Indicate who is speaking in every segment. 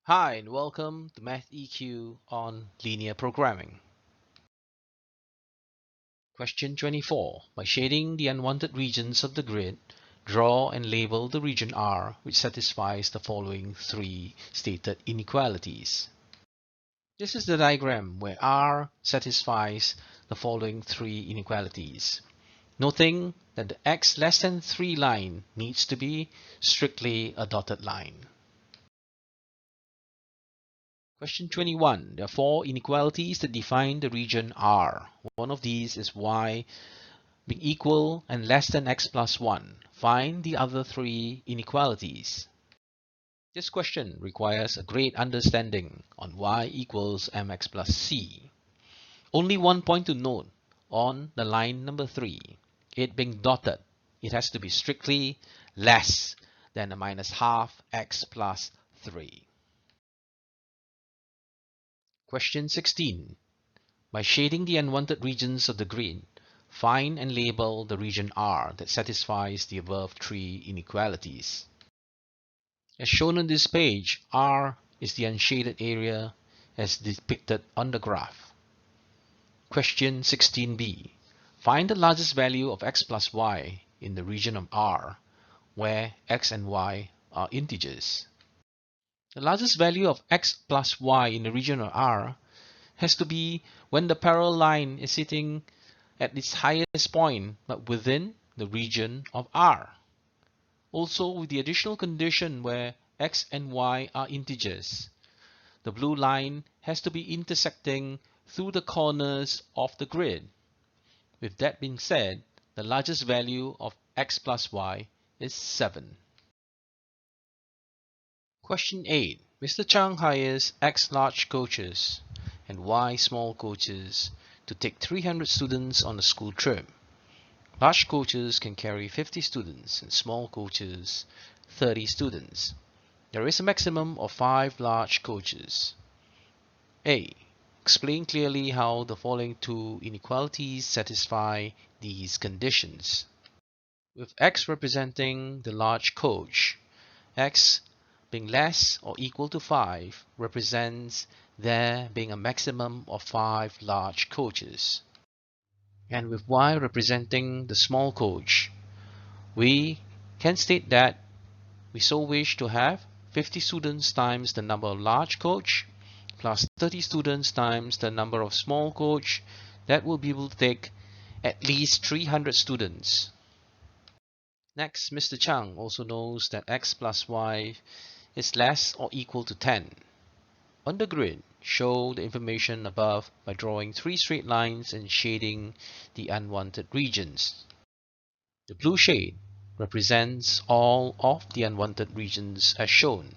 Speaker 1: Hi and welcome to Math EQ on linear programming. Question 24. By shading the unwanted regions of the grid, draw and label the region R which satisfies the following three stated inequalities. This is the diagram where R satisfies the following three inequalities. Noting that the x less than 3 line needs to be strictly a dotted line. Question 21. There are four inequalities that define the region R. One of these is y being equal and less than x plus 1. Find the other three inequalities. This question requires a great understanding on y equals mx plus c. Only one point to note on the line number 3. It being dotted, it has to be strictly less than a minus half x plus 3. Question 16. By shading the unwanted regions of the grid, find and label the region R that satisfies the above three inequalities. As shown on this page, R is the unshaded area as depicted on the graph. Question 16b. Find the largest value of x plus y in the region of R, where x and y are integers. The largest value of x plus y in the region of R has to be when the parallel line is sitting at its highest point but within the region of R. Also, with the additional condition where x and y are integers, the blue line has to be intersecting through the corners of the grid. With that being said, the largest value of x plus y is 7. Question 8. Mr. Chang hires X large coaches and Y small coaches to take 300 students on a school trip. Large coaches can carry 50 students and small coaches 30 students. There is a maximum of 5 large coaches. A. Explain clearly how the following two inequalities satisfy these conditions. With X representing the large coach, X being less or equal to 5 represents there being a maximum of 5 large coaches. And with Y representing the small coach, we can state that we so wish to have 50 students times the number of large coach plus 30 students times the number of small coach. That will be able to take at least 300 students. Next, Mr. Chang also knows that X plus Y is less or equal to 10. On the grid, show the information above by drawing 3 straight lines and shading the unwanted regions. The blue shade represents all of the unwanted regions as shown.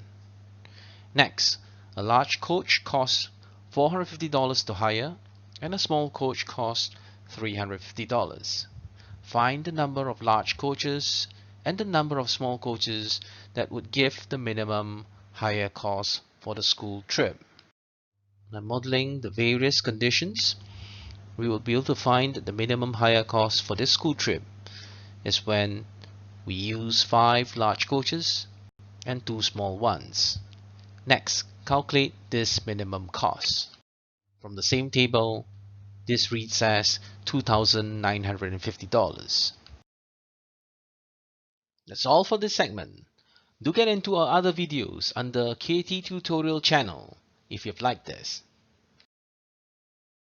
Speaker 1: Next, a large coach costs $450 to hire and a small coach costs $350. Find the number of large coaches and the number of small coaches that would give the minimum higher cost for the school trip. By modeling the various conditions, we will be able to find that the minimum higher cost for this school trip is when we use 5 large coaches and 2 small ones. Next, calculate this minimum cost. From the same table, this reads as $2,950. That's all for this segment. Do get into our other videos under KT Tutorial channel if you've liked this.